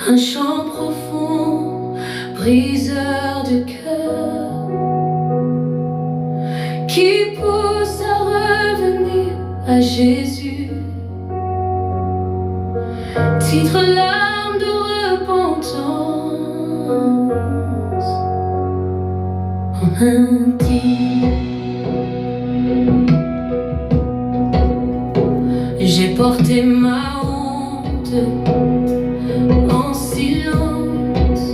Un chant profond, briseur de cœur, qui pousse à revenir à Jésus. Titre l'âme de repentance en intime. J'ai porté ma honte en silence,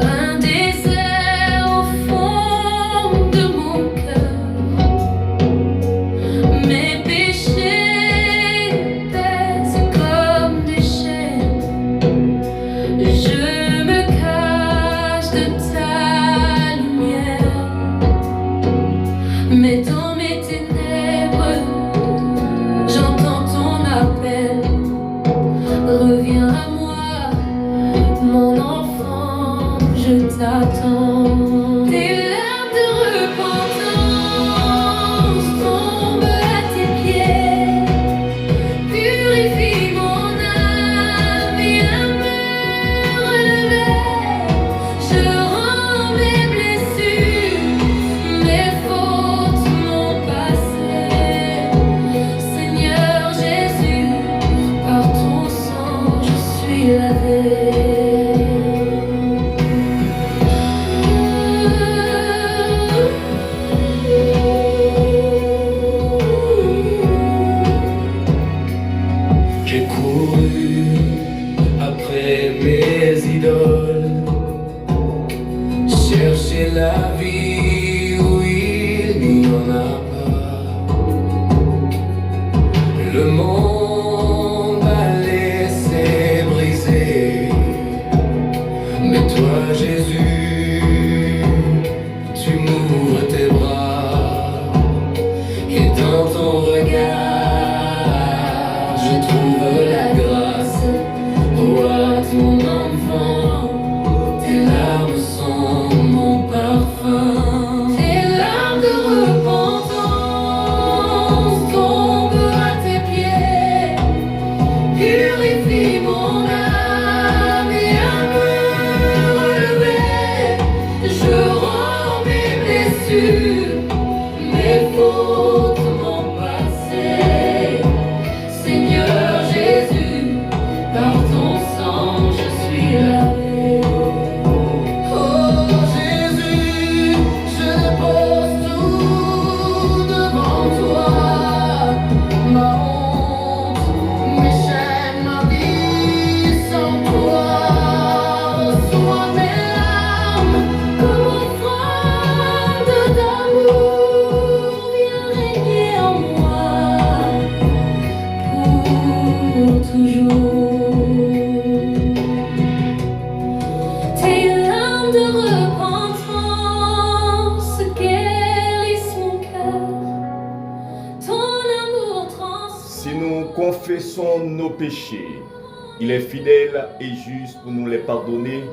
un désert au fond de mon cœur. Mes péchés pèsent comme des chaînes. Je me cache de ta lumière, mais dans mes ténèbres, j'entends ton appel. Reviens à moi, mon enfant, je t'attends. Tes larmes de repentance tombent à tes pieds. Purifie mon âme, viens me relever. Je rends mes blessures, mes fautes, mon passé. Seigneur Jésus, par ton sang, je suis lavé. J'ai couru après mes idoles, chercher la vie où il n'y en a pas. Le monde m'a laissé briser, mais toi Jésus, tu m'ouvres tes bras, et dans ton regard je trouve la grâce. Roi, ton enfant, tes larmes sont mon parfum. Tes larmes de repentance tombent à tes pieds. Purifie mon âme, viens me relever. Je rends mes blessures, mes fautes, mon passé. Seigneur Jésus, par ton sang, je suis lavé. Oh Jésus, je dépose tout devant toi, ma honte, mes chaînes, ma vie sans toi. Reçois mes larmes comme offrande d'amour. Viens régner en moi pour toujours. Tes larmes de repentance guérissent mon cœur. Ton amour transforme. Si nous confessons nos péchés, il est fidèle et juste pour nous les pardonner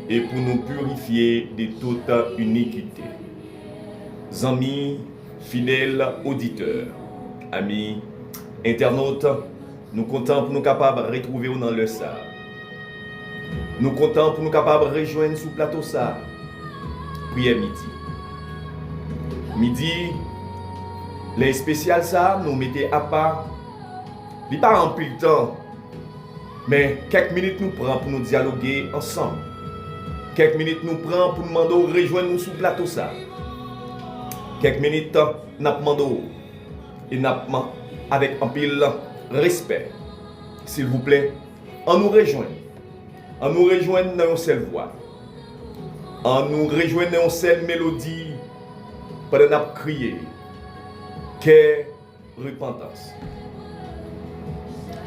et pour nous purifier de toute iniquité. Amis, fidèles auditeurs, amis, internautes, nous comptons pour nous capables de retrouver dans le ça. Nous comptons pour nous capables de rejoindre sous plateau ça. Prière midi. Midi, les spéciales ça, nous mettons à part. Il n'est pas en pile temps, mais quelques minutes nous prend pour nous dialoguer ensemble. Quelques minutes nous prend pour nous demander de rejoindre nous sous plateau ça. Quelques minutes nous demandons et nous avec un pile respect. S'il vous plaît, on nous rejoint. On nous rejoint dans une seule voix. On nous rejoint dans une seule mélodie pendant que nous crier. Quelle repentance.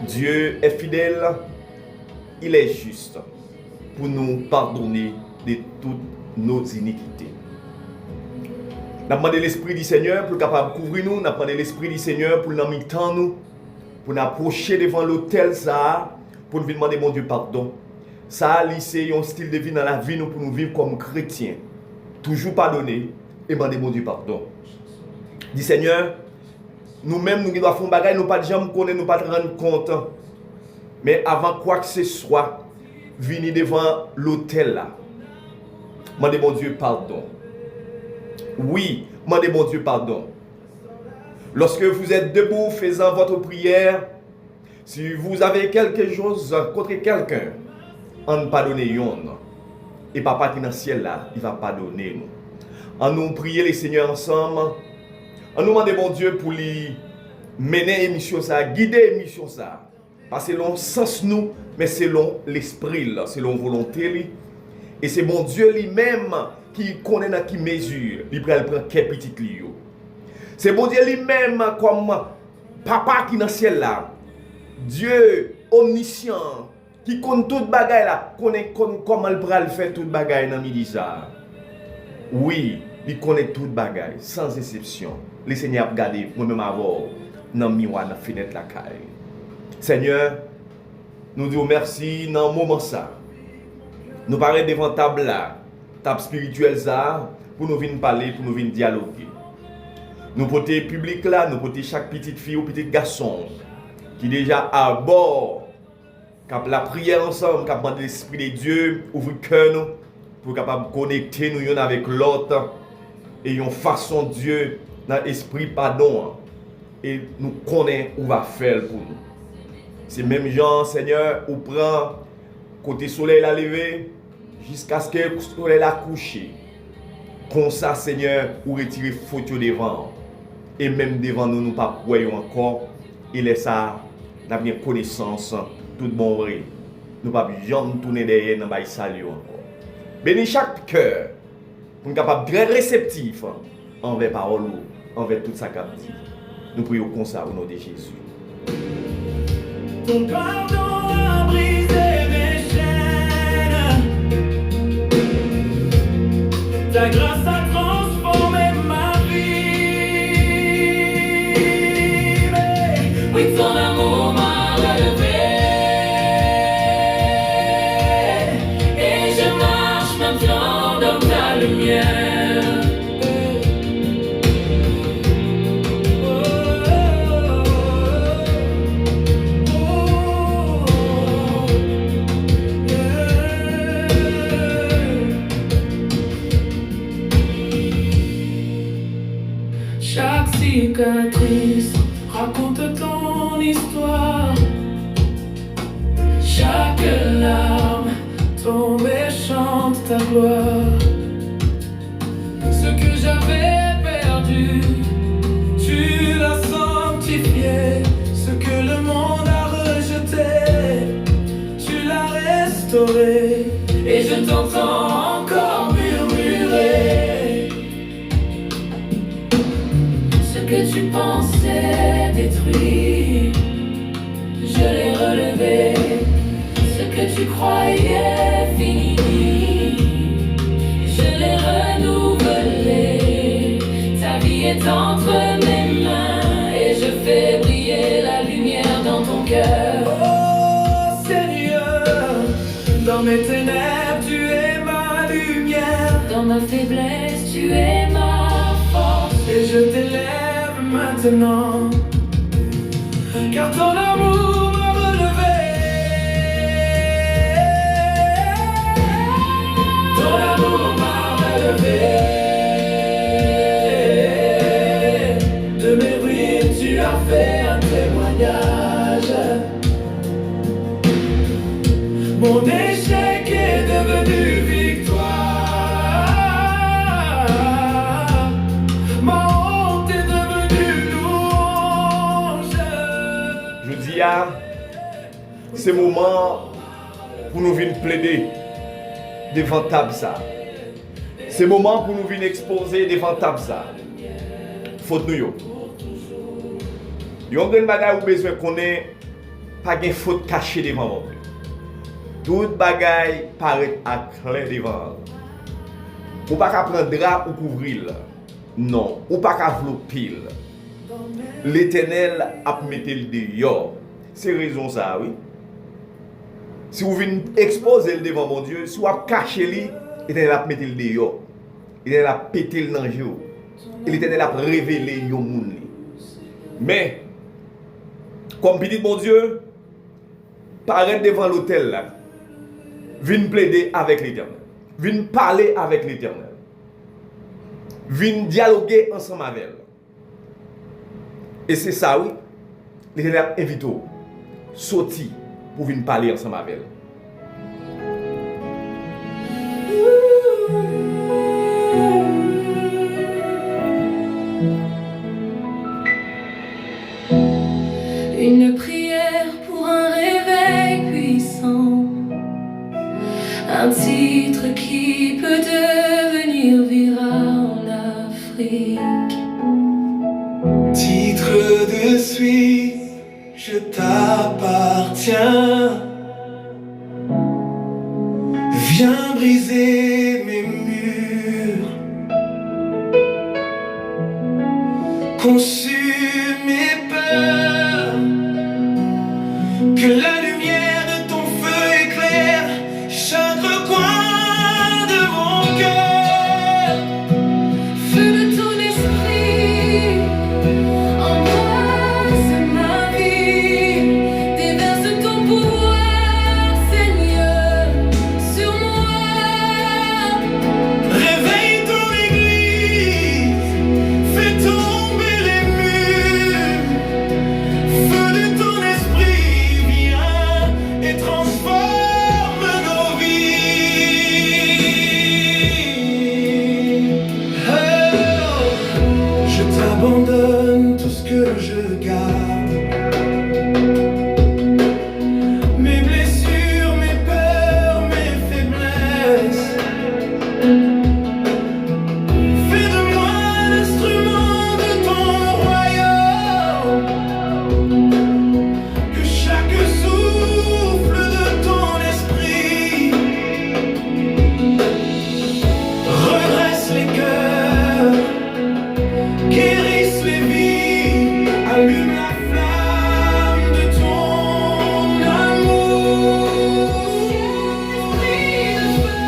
Dieu est fidèle, il est juste pour nous pardonner de toutes nos iniquités. Nous demandons l'Esprit du Seigneur pour capable couvrir nous, nous demandons l'Esprit du Seigneur pour nous mettre nous, pour nous approcher devant l'autel ça, pour nous demander mon Dieu pardon. Ça, c'est un style de vie dans la vie nous pour nous vivre comme chrétiens. Toujours pardonner et demander mon Dieu pardon. Dis Seigneur, nous-mêmes, nous devons faire des choses, nous ne pouvons pas jamais connaître, nous ne pouvons pas rendre compte. Mais avant quoi que ce soit, venir devant l'autel là. Mandez mon Dieu pardon. Oui, mandez mon Dieu pardon. Lorsque vous êtes debout faisant votre prière, si vous avez quelque chose contre quelqu'un, on ne pardonnez yon. Et papa qui est dans le ciel là, il va pardonner nous. En nous prier les Seigneurs ensemble, en nous demander mon Dieu pour lui mener l'émission ça, guider l'émission ça. Pas selon sens nous, mais selon l'esprit, selon volonté. Et c'est mon Dieu lui-même qui connaît dans qui mesure, il prend quel petit lio. C'est mon Dieu lui-même comme papa qui est dans le ciel là. Dieu omniscient qui connaît toute bagaille là, connaît comment il va faire toute bagaille dans midi ça. Oui, il connaît toute bagaille sans exception. Le Seigneur a regardé moi-même avant dans le miroir dans la fenêtre la caille. Seigneur, nous disons merci dans le moment ça. Nous parlons devant table là, table spirituelle ça, pour nous venir parler, pour nous venir dialoguer. Nous porter public là, nous porter chaque petite fille ou petit garçon qui déjà à bord, cap la prière ensemble, cap demander l'esprit de Dieu, ouvrir cœur nous pour capable connecter nous avec l'autre et une façon Dieu dans l'esprit pardon et nous connaît où va faire pour nous. C'est même genre Seigneur, ou prend côté soleil la lever jusqu'à ce que le soleil la couché. Comme ça Seigneur, ou retirer photo devant et même devant nous pas voyons encore et laisse ça n'a bien connaissance tout bon vrai. Nous pas jamais tourner derrière dans bail salut encore. Bénis chaque cœur pour être capable très réceptif envers parole, envers toute sa captive. Nous prions comme ça au nom de Jésus. Ton pardon a brisé mes chaînes. Ta grâce a transformé ma vie. Oui, ton amour m'a relevé. Et je marche maintenant dans ta lumière. Chaque cicatrice raconte ton histoire. Chaque larme tombe et chante ta gloire. Ce que j'avais perdu, tu l'as sanctifié. Ce que le monde a rejeté, tu l'as restauré. Et je t'entends encore murmurer. Ce que tu pensais détruit, je l'ai relevé. Ce que tu croyais fini, je l'ai renouvelé. Ta vie est entre mes mains et je fais briller la lumière dans ton cœur. Oh Seigneur, dans mes ténèbres tu es ma lumière. Dans ma faiblesse, tu es ma force. Et je t'élève maintenant, car ton amour m'a relevé. Ton amour m'a relevé. De mes ruines tu as fait un témoignage. Mon échec est devenu victoire. Ma honte est devenue louange. Je dis à ce moment pour nous venir plaider devant table ça. C'est moment pour nous venir exposer devant table ça. Faute nous yo. Yon gen bagay ou besoin connaît pas gen faute cachée devant vous. Tout bagay paraît à clair devant. Ou pas qu'à prendre drap ou couvrir. Non, ou pas qu'à vlopil. L'Éternel a mettre le dehors. C'est raison ça, oui. Si vous venez exposer le devant mon Dieu, si vous caché lui, l'Éternel a mettre le dehors. L'Éternel a pété le danger. Et l'Éternel a révélé yon moun. Mais comme petit mon Dieu, paraître devant l'autel là. Viens plaider avec l'Éternel. Viens parler avec l'Éternel. Viens dialoguer ensemble avec elle. Et c'est ça, oui. L'Éternel invite vous. Sortir pour venir parler ensemble avec elle. Une prière pour un réveil puissant, un titre qui peut devenir viral en Afrique. Titre de suite, je t'appartiens. Viens briser mes murs, consume mes peurs, que la lumière de ton feu éclaire chaque recoin de mon cœur. Feu de ton esprit, embrasse ma vie, déverse ton pouvoir, Seigneur, sur moi. Réveille ton église, fais tomber les murs. Feu de ton esprit, viens et transforme nos vies. Oh, je t'abandonne tout ce que je garde. Mes blessures, mes peurs, mes faiblesses. Fais de moi l'instrument de ton royaume. Que chaque souffle de ton esprit redresse les cœurs, guérisse les vies, allume la flamme de ton amour. Esprit de feu,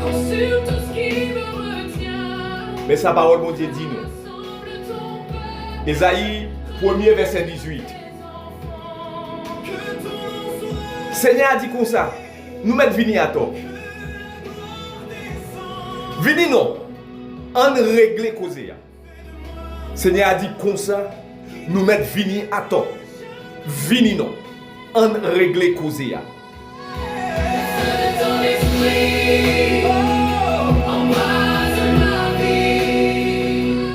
consume tout ce qui me retient. Mais sa parole, mon Dieu, dit nous. Rassemble ton peuple, Ésaïe 1er verset 18. Que ton nom soit Seigneur a dit comme ça. Nous mettons vini à tort. Vini non. On règle cause. Seigneur a dit comme ça. Nous mettons vini à tort. Vini non. On règle cause. feu de ton esprit, embrasse ma vie.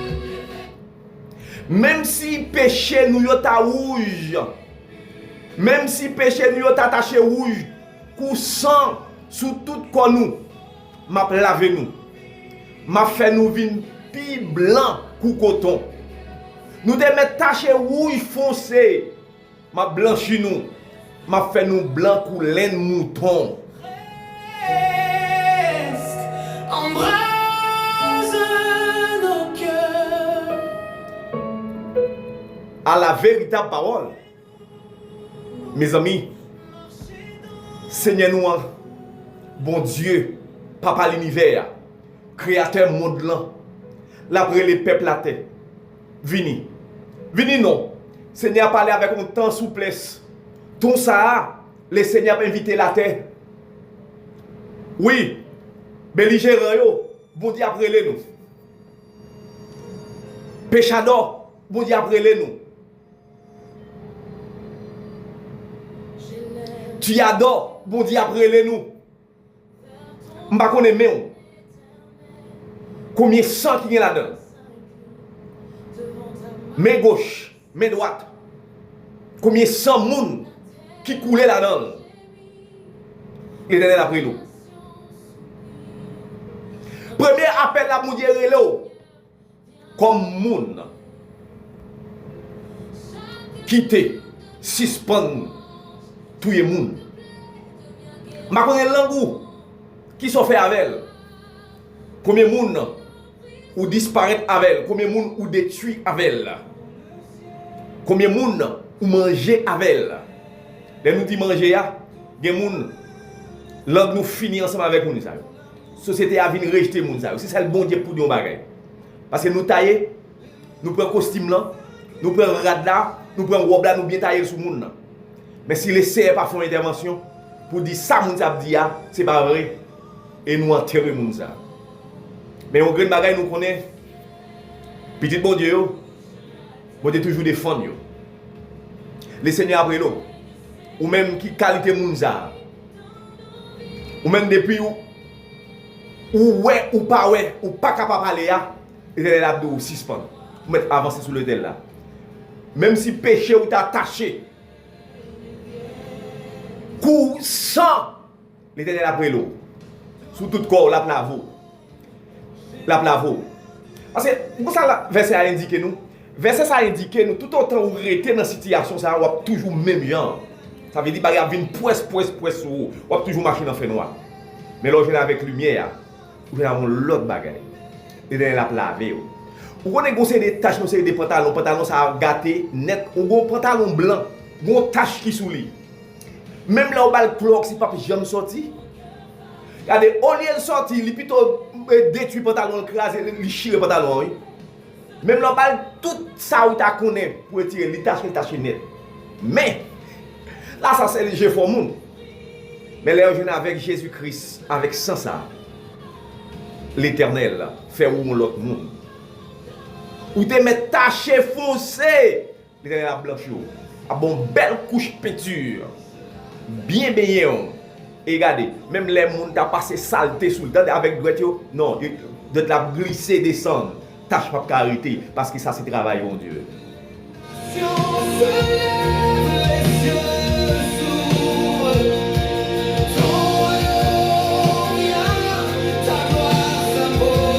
Même si péché nous yo ta rouge. Même si péché nous yo ta taché rouge. Kou sang sous tout corps nous. M'a lavé nous. M'a fait nous vin pi blanc kou coton. Nous de mettre taché rouge foncé. M'a blanchi nous. M'a fait nous blanc kou laine mouton. reste, embrase nos cœurs. À la véritable parole. Mes amis, Seigneur nous, bon Dieu, Papa l'univers, créateur monde là, l'après les peuples la terre. Vini. Vini non. Seigneur parlé avec un temps souplesse. Ton ça, le Seigneur a invité la terre. Oui, belligérant yo, bon Dieu après les nous. Péchador, bon Dieu après les nous. Tu adores, bon Dieu après les nous. M'pa connaît mais combien sang qui est là-dedans. Main gauche, main droite. Combien 100 moun qui coulait là-dedans. L'Éternel après nous. Premier appel à mon Dieu comme moun quitter, suspendre tout le monde. Je connais l'angou qui sont fait avec elle. Combien de monde ou disparaître avec elle. Combien de monde ou détruit avec elle. Combien de monde ou manger avec elle. Les nous dit manger, il y a des gens qui nous finissons ensemble avec nous. La société a venu rejeter les gens. C'est ça le bon Dieu pour nous. Parce que nous taillons, nous prenons costume là, nous prenons rad là, nous prenons robe là, nous bien tailler sur le monde. Mais si les CR pas font intervention, pour dire ça, moun sa dit, c'est pas vrai. Et nous enterrer moun ça. Mais on grand bagay nous connaît. Petit bon Dieu, bon Dieu toujours défendre. Les seigneurs après l'eau. Ou même qui qualité moun ça. Ou même depuis ou ouais ou pas capable parler là, les abdos suspend. Ou mettre avancer sur le tel là. Même si péché ou t'attaché. Coup sang l'éternel après l'eau. Sous tout corps la plavo. La plavo. Parce que pour ça verset a indiqué nous. Verset ça a indiqué nous tout autant ou rester dans situation ça ou toujours même genre. Ça veut dire qu'il y a une poisse sur vous. Ou toujours marcher dans le fait noir. Mais là, je viens avec lumière. Ou bien avec l'autre bagaille. Et dans la laver. Ou on a des taches, des pantalons, ça a gâté net. Ou un pantalon blanc, ou une tache qui sous lui. Même là, on a le clock, si papa jamais sorti. Regardez, au lieu de sortir, il plutôt détruit le pantalon, il chire le pantalon. Même là, on a tout ça où tu connais pour retirer les taches net. Mais, là, ça c'est le jeu pour monde. Mais là, on est avec Jésus-Christ, avec sans ça. L'Éternel fait où l'autre monde. Ou te met taché foncé. L'Éternel a blanchi. A bon belle couche peinture. Bien baigné. Et regardez, même les gens qui ont passé saleté sous le temps avec droite, non, de la glisser, descendre. Tâche pas carité, parce que ça c'est travail, mon Dieu. Si on se lève les yeux s'ouvrent, ton royaume vient, ta gloire s'impose.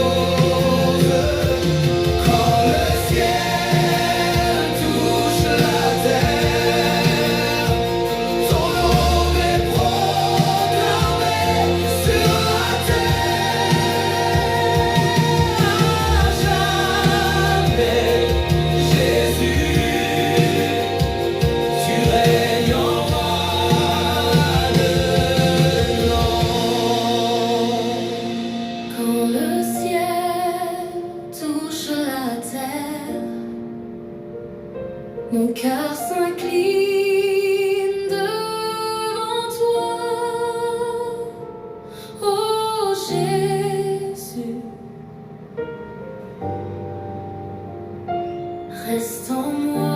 Quand le ciel touche la terre, ton nom est proclamé sur la terre. À jamais, Jésus. Tu règnes en roi de blanc. Quand le ciel touche la terre, mon cœur s'incline devant toi, oh Jésus. Reste en moi.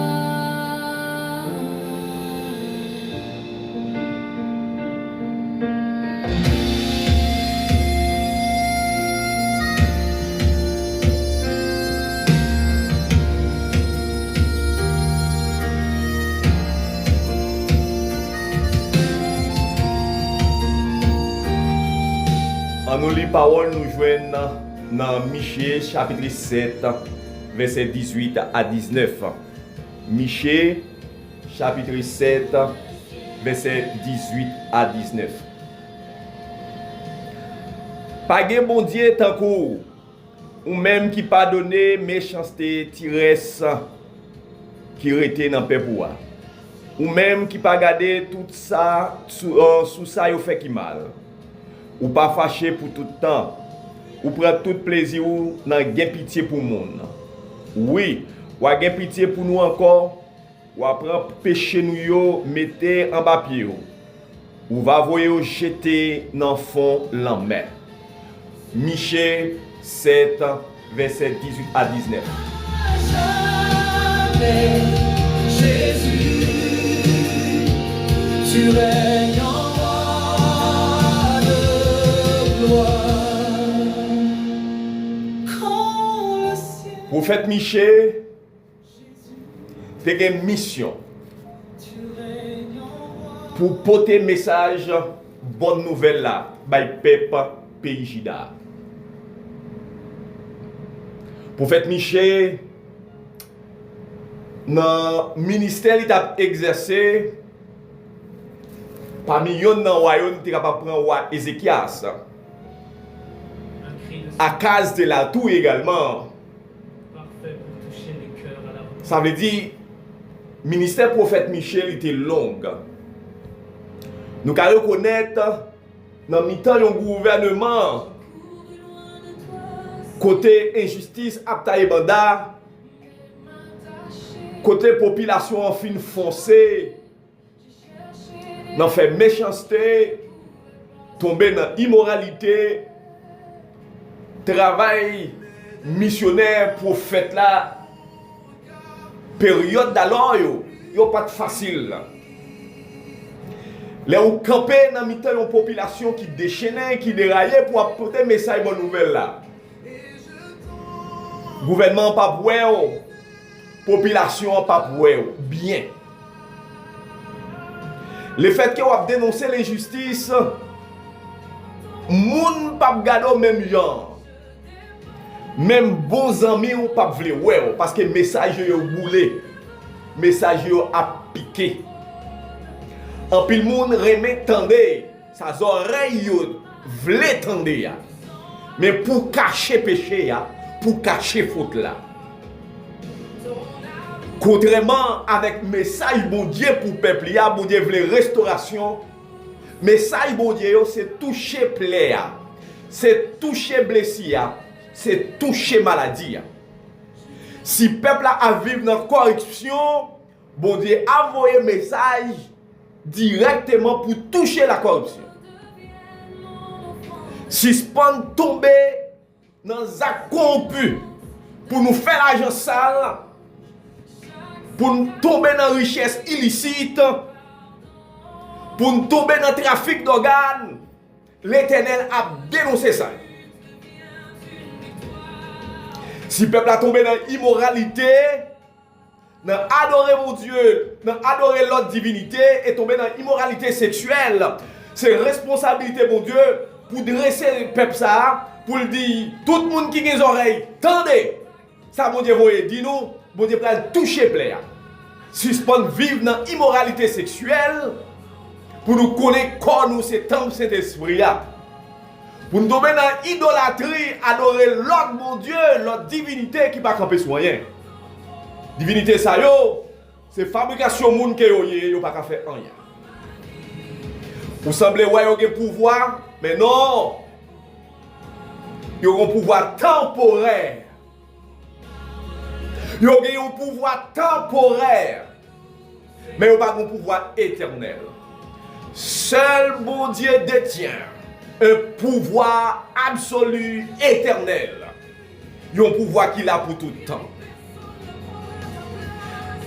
En nous lit parole, nous joignons dans Michée chapitre 7, verset 18 à 19. Michée chapitre 7, verset 18 à 19. Pas gen bon Dieu tant qu'ou, ou même qui pardonne méchanceté tiresse qui rete dans paix pour ou même qui pas garder tout ça sous ça yo fait qui mal. Ou pas fâché pour tout le temps. Ou prend tout plaisir dans gain pitié pour le monde. Oui, ou a gain pitié pour nous encore. Ou prend péché nous yo, mettez en bas pied. Ou va voyer jeter dans le fond la mer. Michée 7, verset 18 à 19. À jamais, Jésus, tu règnes en roi de gloire. Quand le ciel Prophète Michée, c'est une mission pour porter message bonne nouvelle là, by peuple pays Jida. Prophète Michée, dans le ministère il a exercé parmi yon dans le royaume qui est capable de prendre roi Ézéchias. À cause de la tour également. Parfait pour toucher les cœurs à la repentance. Ça veut dire, ministère prophète Michel était long. Nous allons reconnaître, dans le temps d'un gouvernement, côté injustice, Abtaï Banda, côté population en fin foncée, dans fait méchanceté, tomber dans immoralité, travail missionnaire, prophète là, période d'alors, yo pas de facile. Là, on campait dans une population qui déchaînait, qui déraillait pour apporter message bonne nouvelle là. Gouvernement pas pour population pas pour bien. Le fait que vous avez dénoncé l'injustice, moun pas gado même genre. Même bons amis ou pas vle ouais parce que message yo boulé. Message yo a piqué. En pile moun remet tande, sa oreilles yo vle tande ya. Mais pour cacher péché ya, pour cacher faute là. Contrairement avec message bon Dieu pour peuple ya, bon Dieu vle restauration. Message bon Dieu c'est toucher plaie ya. C'est toucher blessé ya, c'est toucher maladie ya. Si peuple a vivre dans corruption, bon Dieu a envoyé message directement pour toucher la corruption. Si spawn tomber dans un corrompu pour nous faire l'argent sale, pour nous tomber dans la richesse illicite, pour nous tomber dans le trafic d'organes, l'Éternel a dénoncé ça. Si le peuple a tombé dans l'immoralité, dans adorer mon Dieu, dans adorer l'autre divinité et tomber dans l'immoralité sexuelle, c'est responsabilité mon Dieu pour dresser le peuple ça, pour le dire, tout le monde qui a des oreilles, tendez, ça mon Dieu voyez, dis-nous, mon Dieu va toucher plaire. Si on vivre dans l'immoralité sexuelle, pour nous connaître corps nous c'est temple Saint-Esprit là. Pour nous tomber dans l'idolâtrie, adorer l'autre mon Dieu, l'autre divinité qui va camper sur rien. Divinité ça yo, c'est fabrication moun que yo pas faire rien. Vous semblez ouais yo gen pouvoir, mais non. Yo un pouvoir temporaire. Yo gen un pouvoir temporaire. Mais yo pas un pouvoir éternel. Seul bon Dieu détient un pouvoir absolu éternel. Il y a un pouvoir qu'il a pour tout le temps.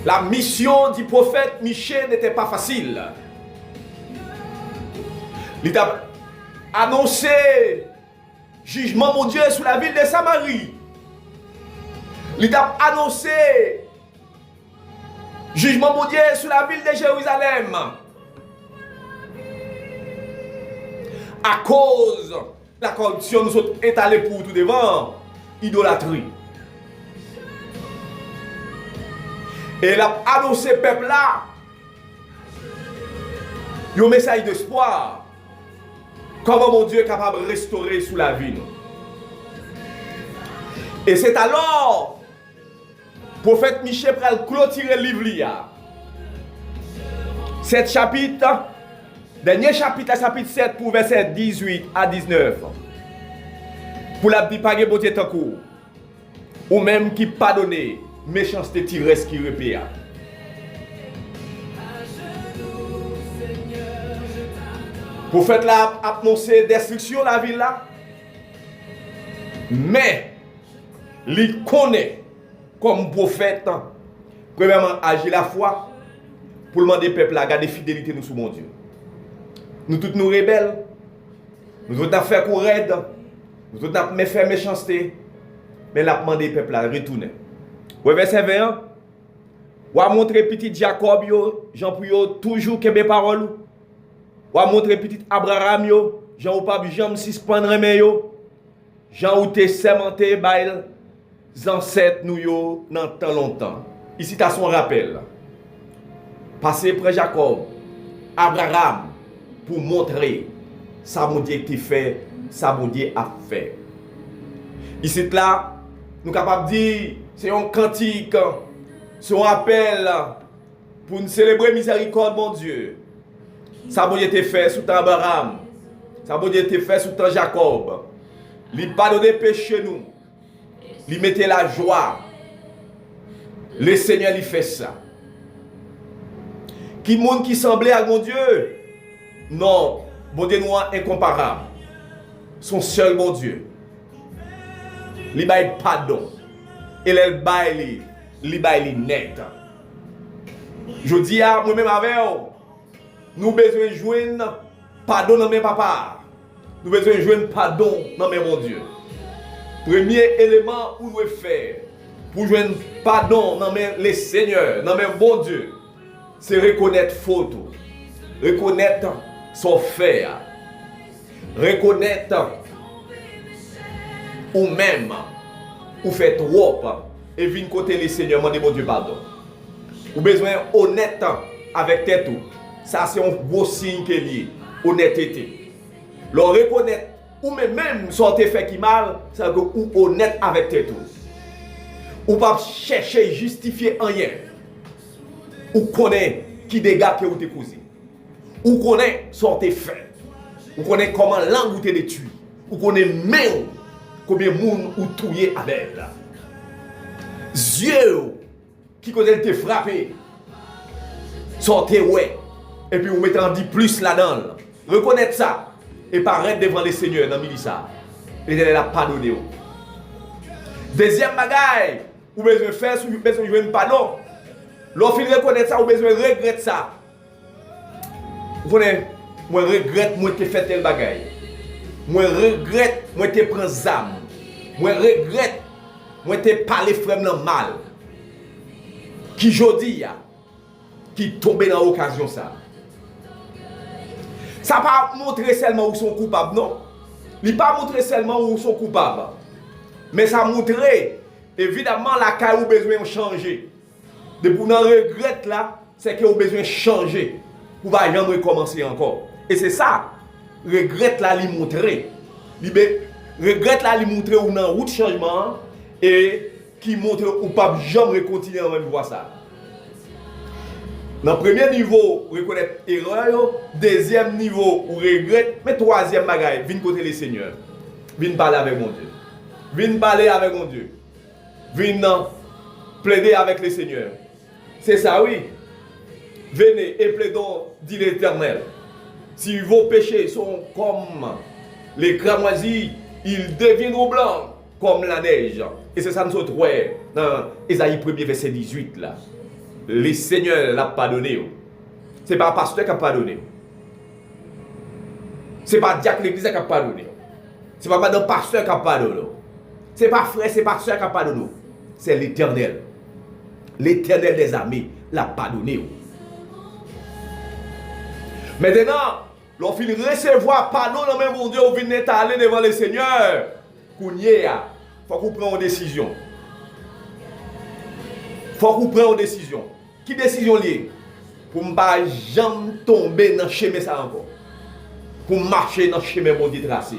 La mission du prophète Michée n'était pas facile. Il a annoncé jugement mon Dieu sur la ville de Samarie. Il a annoncé jugement mon Dieu sur la ville de Jérusalem. À cause de la corruption, nous sommes étalés pour tout devant, idolâtrie. Et il a annoncé peuple là, un message d'espoir. Comment mon Dieu est capable de restaurer sous la vie. Et c'est alors, prophète Michée pral clôturer le livre. Cet chapitre, dernier chapitre, chapitre 7 pour verset 18 à 19. Pour la dit pas bon Dieu tant court. Ou même qui pardonne, méchanceté tiresse qui repère. Prophète là a annoncé destruction la ville là. Mais il connaît comme prophète premièrement agir la foi pour demander au peuple à garder fidélité nous sous mon Dieu. Nous tous nous rebelles. Nous tous fait courir, nous tous fait méchanceté. Mais la demandé au peuple à retourner. Verset 21. Ou a montrer petit Jacob yo, Jean pour toujours kebe parole. Ou a montrer petit Abraham yo, Jean ou pas Jean suspendre mais yo. Jean ou te sémenté bail ancêtres nous yo dans tant longtemps. Ici t'as son rappel. Passer près Jacob, Abraham pour montrer ça mon Dieu qui fait, ça mon Dieu a fait. Ici là, nous capables de dire c'est un cantique, c'est un appel pour nous célébrer miséricorde mon Dieu. Ça bon Dieu te fait sous temps Abraham. Ça bon Dieu te fait sous temps Jacob. Il pardonne péché nous. Il mettait la joie. Le Seigneur lui fait ça. Qui monde qui semblait à mon Dieu, Non, bon Dieu nous incomparable. Son seul bon Dieu. Li bail pardon. Et le bail li bail net. Je dis à moi-même avec vous, nous besoin de joindre pardon dans mes papa. Nous besoin de joindre pardon dans mes mon Dieu. Premier élément où nous devons faire pour joindre pardon dans les seigneurs, dans mes bon Dieu, c'est reconnaître faute. Reconnaître son fait. Reconnaître ou même ou fait trop et venir côté les seigneurs demander mon Dieu pardon. Ou besoin honnête avec tête tout. Ça c'est un gros signe qui est lié. Honnêteté. Le reconnaître ou même sortir fait qui mal, c'est que ou honnête avec tête tout. Ou pas chercher justifier rien. Ou connaît qui dégâts que vous te causé. Ou connaît sortir fait. Ou connaît comment langue vous te détruit. Ou connaît même combien de monde ou touillé avec là. Yeux qui connaît te frapper. Sortez ouais. Et puis vous mettez en dit plus là-dedans. Reconnaître ça. Et paraître devant les seigneurs dans le ça. Et il a pardonné. Deuxième bagaille. Vous besoin faire, vous besoin jouer un pardon. Lorsqu'il reconnaît ça, vous besoin regretter ça. Vous connaissez, moi regrette moi te fait tel bagaille. Moi regrette moi te prend zam. Moi regrette moi te parler frère mal. Qui jodi a qui tombe dans l'occasion ça. Ça pas montrer seulement où sont coupables non. Il pas montrer seulement où sont coupables. Mais ça montrer évidemment la cas où besoin de changer. Depuis qu'on regrette là, c'est que vous besoin de changer pour pas jamais recommencer encore. Et c'est ça, regrette là lui montrer. Regrette là lui montrer ou dans route changement et qui montre ou pas jamais continuer en même voie ça. Dans le premier niveau, reconnaître erreur, deuxième niveau, ou regrette, mais troisième bagaille, viens côté les seigneurs. Viens parler avec mon Dieu. Viens parler avec mon Dieu. Viens plaider avec les seigneurs. C'est ça, oui. Venez et plaidons, dit l'Éternel. Si vos péchés sont comme les cramoisis, ils deviendront blancs comme la neige. Et c'est ça nous autres, ouais, dans Ésaïe 1er, verset 18, là. Les seigneurs l'ont pardonné. Ce n'est pas un pasteur qui a pardonné. Ce n'est pas un diacre de l'église qui a pardonné. Ce n'est pas un pasteur qui a pardonné. Ce n'est pas frère, ce n'est pas soeur qui a pardonné. C'est l'Éternel. L'Éternel des armées l'a pardonné. Maintenant, lorsqu'il recevoir pardon dans le même bon Dieu, vous venez aller devant le Seigneur. Il faut qu'on prenne une décision. Faut qu'on prenne une décision. Qui décision liée? Pour ne pas jamais tomber dans le chemin ça encore. Pour marcher dans le chemin bon Dieu tracé.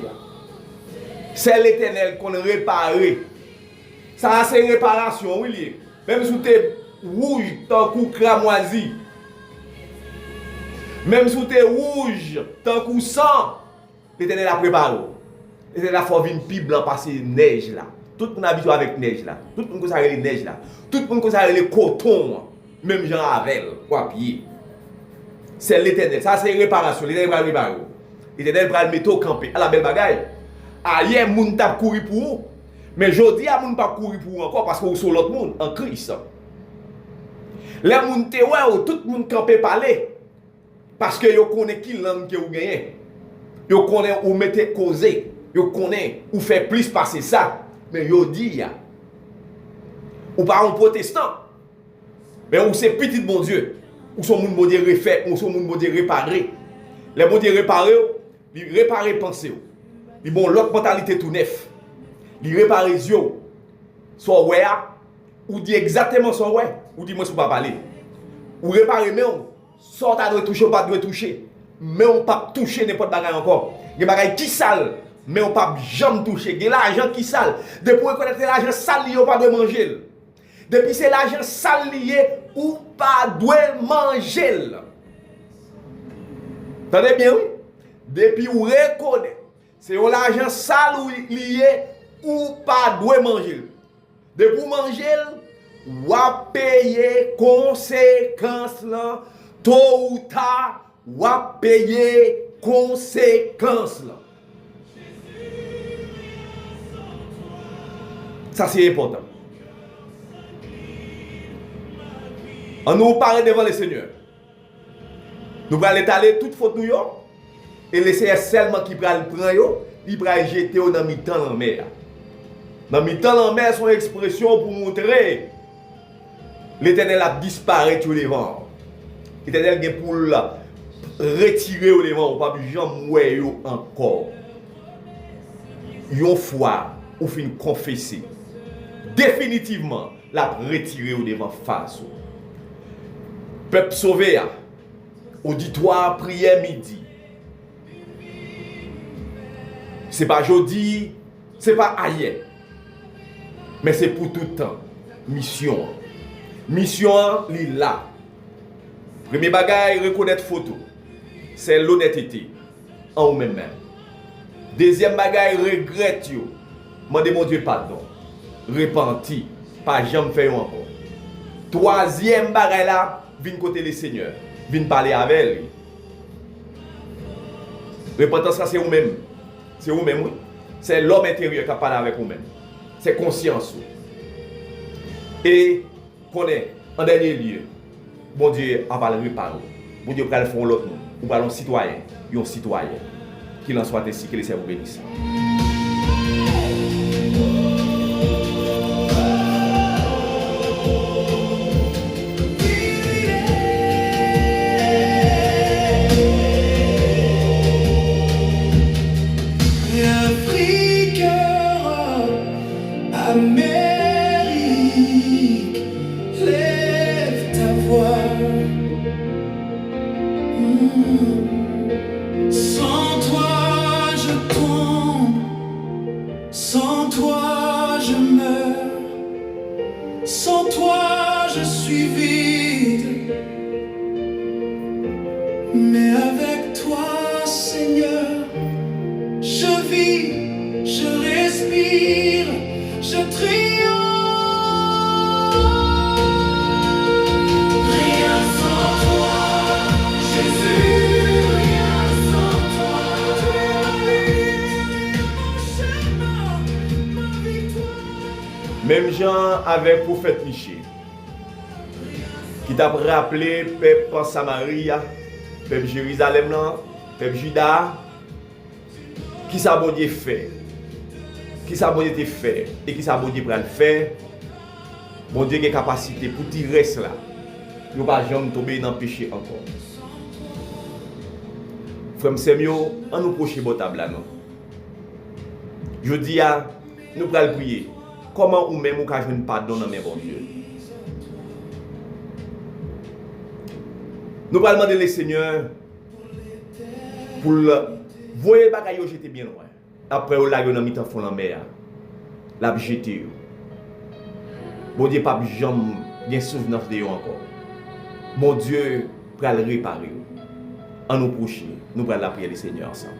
C'est l'Éternel qu'on répare. Ça c'est réparation, oui. Même si tu es rouge, tant que cramoisi. Même si tu es rouge, tant que sang, l'Éternel a préparé. L'Éternel a fait une pipe blanc passer neige là. Tout le monde habitué avec neige là. Tout le monde connaît les neige là. Tout le monde connaît les cotons. Même Jean Havel, quoi pied. C'est l'Éternel. Ça c'est réparation. L'Éternel va réparer. L'Éternel va le mettre au campé. À la belle bagaille. Hier, moun t'a couru pour vous. Mais aujourd'hui, moun pas courir pour vous encore parce que vous sont l'autre monde en Christ. Les moun te ouais, tout le monde campé parler. Parce que yo connaît qui langue que vous gagnez. Yo connaît ou mettez causer. Yo connaît ou fait plus passer ça. Mais yo dit ya. Ou pas un protestant. Mais ou c'est petit bon Dieu. Ou son moun bon Dieu refait, ou son moun bon Dieu réparé. Les bon Dieu réparé, il réparer pensée. Il bon l'autre mentalité tout neuf. Il répare les yeux. Soit ouais ou dit exactement son ouais ou dit moi je pas parler. Ou réparer mais soit tu doit toucher ou pas doit toucher. Mais on pas toucher n'importe bagarre encore. Des bagaille qui sale mais on pas jamais toucher. Des l'argent qui sale. Depuis reconnaître l'argent sale lié ou pas de manger. Depuis c'est l'argent sale lié ou pas doit manger. Entendez bien? Depuis ou reconnaître c'est l'argent sale ou lié ou pas doit manger. De pour manger, ou payer conséquences là, tôt ou tard, ou à payer conséquences là. Ça c'est important. On nous parle devant le Seigneur. Nous allons étaler toute faute nous et laisser seulement qui va le prendre, il va jeter dans le mi-temps en mer. Dans le mi-temps en mer, son expression pour montrer l'Éternel a disparu au devant. L'Éternel est pour retirer au devant, ou pas jamais encore. Une fois, ou fin confesser. Définitivement, la retirer au devant face. Peuple sauvé, auditoire, prière midi. C'est pas jeudi, c'est pas ailleurs. Mais c'est pour tout le temps. Mission. Mission, il là. Premier bagage, reconnaître photo. C'est l'honnêteté. En vous-même. Deuxième bagage, regrette. Demandez mon Dieu pardon. Repenti. Pas jamais fait encore. Troisième bagage là, viens côté le Seigneur. Viens parler avec lui. Repentance, ça c'est vous-même. C'est vous-même, oui. C'est l'homme intérieur qui parle avec vous-même. C'est conscience. Et connaît, en dernier lieu, bon Dieu a parlé par vous. Bon Dieu va le faire l'autre monde. Ou pas un citoyen, un citoyen. Qu'il en soit ainsi, que le Seigneur vous bénisse. Amérique, lève ta voix. Sans toi je tombe, sans toi je meurs, sans toi je suis vide. Mais avec toi, Seigneur, je vis, je respire, je triomphe. Rien sans toi, Jésus, rien sans toi. Tu es ma vie, mon chemin, ma victoire. Même Jean avec le prophète Michée, qui t'a rappelé peuple Samarie, peuple Jérusalem, peuple Juda, qui ça bon Dieu fait, qui ça bon Dieu te fait et qui ça bon Dieu pour le faire. Bon Dieu a capacité pour tirer cela. Il ne va jamais tomber dans le péché encore. Frère Semio, on nous proche bon table là non. Je dis à nous allons prier. Comment ou même ou ka joindre pardon dans mes bon Dieu. Nous allons demander le Seigneur pour voyer bagay yo jeter bien loin. Après on la yo dans mi-temps fond la mer. La jeter. Bon Dieu pas jamais bien souvenance de yo encore. Bon Dieu pour le réparer. En nous proche, nous allons la prier le Seigneur ensemble.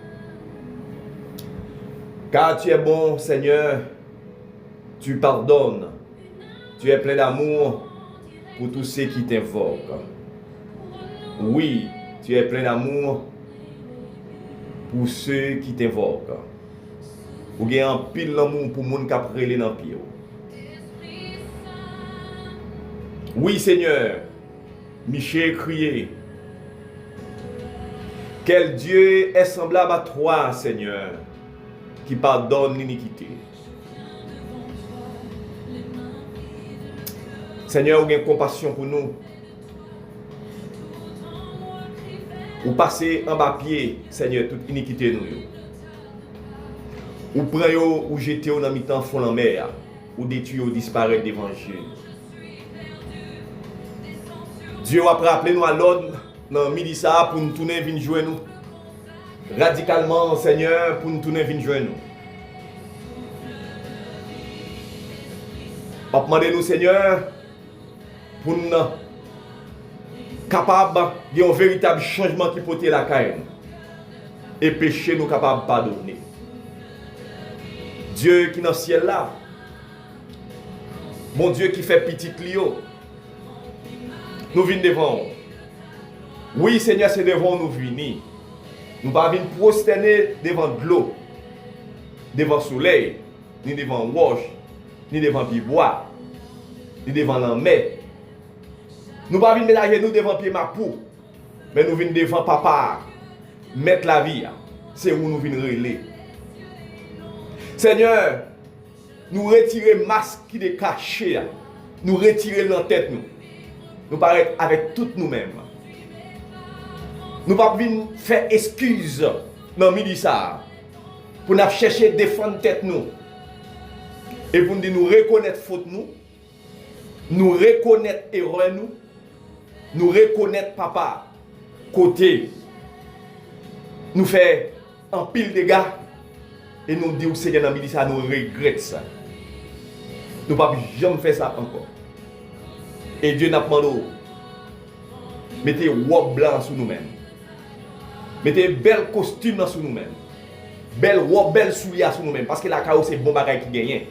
Car tu es bon, Seigneur, tu pardonnes, tu es plein d'amour pour tous ceux qui t'invoquent. Oui, tu es plein d'amour pour ceux qui t'invoquent. Ou bien un pile d'amour pour les gens qui prélé dans le pied. Oui, Seigneur, Michel criait. Quel Dieu est semblable à toi, Seigneur, qui pardonne l'iniquité. Seigneur, vous avez compassion pour nous. Vous passez en bas pied, Seigneur, toute iniquité nous. Vous prenez ou jetez dans le mi-temps fond en mer, ou détruisez ou disparaître devant Dieu. Dieu va rappeler nous à l'ordre dans le midi ça pour nous tourner venir jouer nous. Radicalement, Seigneur, pour nous tourner venir jouer nous. On demande nous, Seigneur, pour nous capables de un véritable changement qui porte la caille et péché nous capables de pardonner. Dieu qui est dans le ciel là, mon Dieu qui fait petit Clio, nous venons devant. Oui, Seigneur, c'est devant nous venir. Nous ne pas venir prosterner devant de l'eau, devant le soleil, ni devant roche, ni devant pied bois, ni devant la mer. Nous ne pas venir mélanger nous devant pied ma peau, mais nous venons devant papa, mettre la vie. C'est où nous venons relayer. Seigneur, nous retirer le masque qui est caché, nous retirer dans la tête nous paraître avec toutes nous-mêmes. Nous ne pas venir faire excuse dans le midi ça pour nous chercher à défendre tête nous et pour nous reconnaître faute nous reconnaître erreur nous reconnaître papa côté nous faire un pile de gars et nous dire au Seigneur dans le midi ça nous regrettons ça. Nous ne pouvons jamais faire ça encore. Et Dieu n'a pas demandé mettez robe blanc sur nous-mêmes. Mettez bel costume sur nous-mêmes. Belle robe, belle souliers sur nous-mêmes. Parce que la chaos c'est bon bagage qui gagne.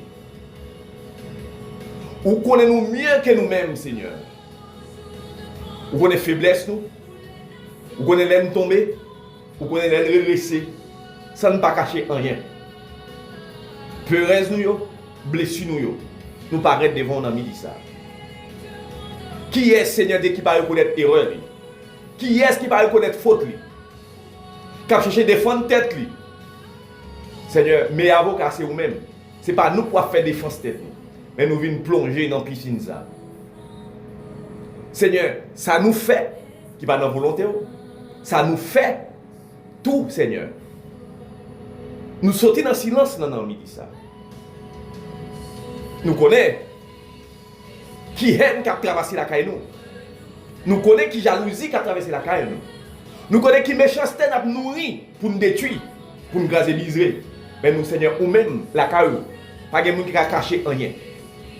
Ou connaissez-nous mieux que nous-mêmes, Seigneur. Ou connaissez faiblesse nous. Ou connaissez l'aime tomber. Ou connaissez l'aime redresser. Ça ne pas cacher rien. Peurez nous, blessure nous. Nous paraître devant un ami dit ça. Qui est Seigneur qui va reconnaître erreur? Qui est qui va reconnaître faute? Qui va chercher défendre tête? Seigneur, mes avocats, c'est vous-même. Ce n'est pas nous qui faire défense tête. Mais nous venons plonger dans la piscine. Ça. Seigneur, ça nous fait, qui va dans la volonté, ça nous fait tout, Seigneur. Nous sortons dans le silence dans le midi. Ça. Nous connaissons qui haine qui a traversé la caille nous. Nous connaissons qui jalousie qui a traversé la caille nous. Nous connaissons qui méchanceté n'a nourri pour nous détruire, pour nous graser liser. Mais nous Seigneur, ou même la caille, pas de monde qui a caché rien.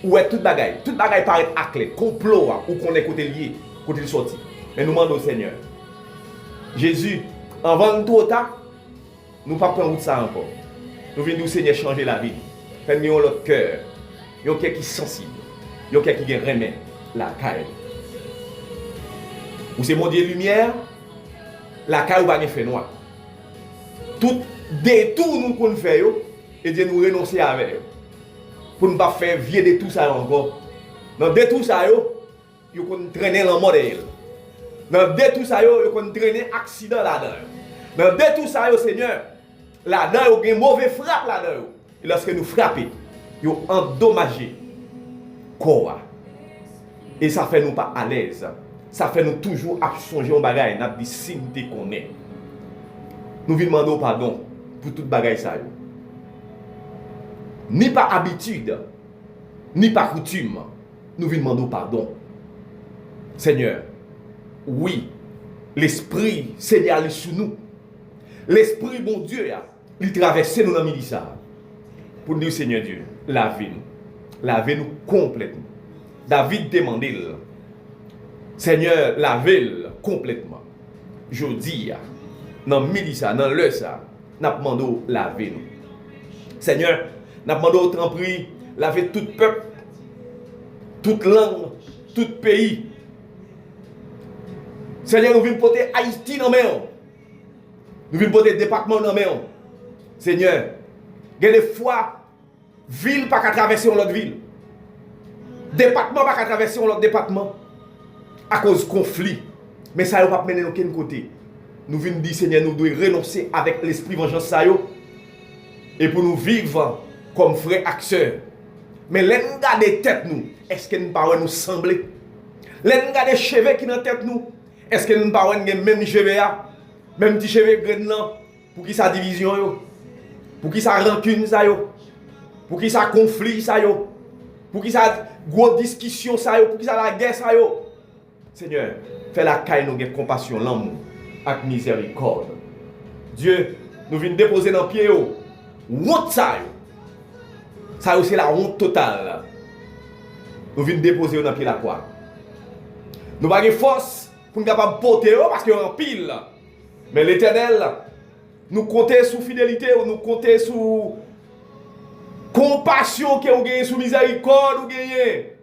Ou est toute bagaille paraît aclé, complot ou qu'on est côté lié, côté sorti. Mais nous demandons au Seigneur. Jésus, avant tout tard, nous ne pas prendre ça encore. Nous venons du Seigneur changer la vie. Fais-nous notre cœur. Il y a quelqu'un qui est sensible. Il y a quelqu'un qui remet la caille. Ou c'est mon Dieu lumière, la caille va faire noir. Tout détour nous qu'on fait, et Dieu nous renoncer avec. Pour ne pas faire vieux de tout ça encore. Dans de tout ça, il faut traîner dans le modèle. Dans de tout ça, il faut traîner accident là-dedans. Dans de tout ça, Seigneur, là-dedans, il y a une mauvaise frappe là-dedans. Et lorsque nous frappons, il y a endommagé corps. Et ça fait nous pas à l'aise. Ça fait nous toujours à songer en bagaille. Nous avons dit si nous connaissons. Nous voulons demander pardon pour toute bagaille ça. Ni par habitude, ni par coutume, nous voulons demander pardon. Seigneur, oui, l'Esprit Seigneur est sous nous. L'Esprit, bon Dieu, il traverse nous dans le midi ça. Pour dire, Seigneur Dieu, lavez-nous complètement. David demandait, Seigneur, lavez-le complètement. Je dis, dans le midi ça, dans l'heure ça, nous demandons lavez-nous. Seigneur, nous demandons autant prix, laver tout peuple, toute langue, tout pays. Seigneur, nous venons porter Haïti dans la main. Nous venons porter le département dans la main. Seigneur, il y a des fois, ville pas qu'à traverser l'autre ville. Département pas qu'à traverser l'autre département. À cause de conflit. Mais ça ne va pas mener aucun côté. Nous venons dire, Seigneur, nous devons renoncer avec l'esprit vengeance. Et pour nous vivre comme frères et sœurs. Mais les gars de tête nous, est-ce que nous ne pouvons nous sembler? Les gars de cheveux qui sont dans tête nous, est-ce que nous ne pouvons nous même cheveux, même petit cheveux grenant, pour qui ça division yo? Pour qui ça rancune ça yo? Pour qui ça conflit ça yo? Pour qui ça grosse discussion ça yo? Pour qui ça la guerre ça yo? Seigneur, fais la caille nous avec compassion, l'amour, avec miséricorde. Dieu, nous venons déposer dans le pied yo. Honte ça yo. Ça yo c'est la honte totale. Nous venons déposer dans le pied la croix. Nous n'avons pas de force pour nous capable porter parce qu'il y a un pile. Mais l'Éternel, nous comptons sur fidélité, nous comptons sur compassion que vous gagnez, sur miséricorde vous gagnez.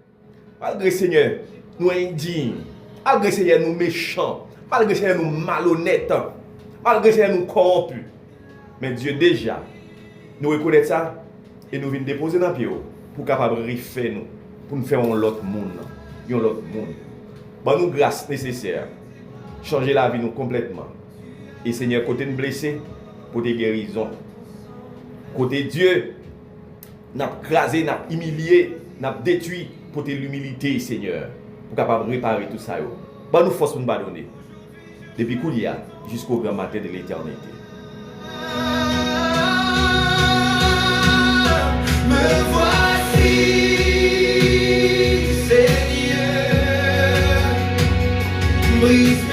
Malgré Seigneur, nous indignes. Malgré Seigneur, nous méchants. malgré que nous malhonnêtes, malgré que nous corrompus. Mais Dieu déjà, nous reconnaît ça et nous venons déposer dans le pied pour capable refaire nous, pour nous faire un autre monde. Bon, nous grâce nécessaire, changer la vie nous complètement. Et Seigneur, côté nous blessés, côté guérison, côté Dieu, n'a crasé, n'a humilié, n'a détruit, côté l'humilité, Seigneur, pour capable réparer tout ça. Bon, nous force pour nous donner. Depuis Koulia jusqu'au grand matin de l'éternité. Me voici, Seigneur, brise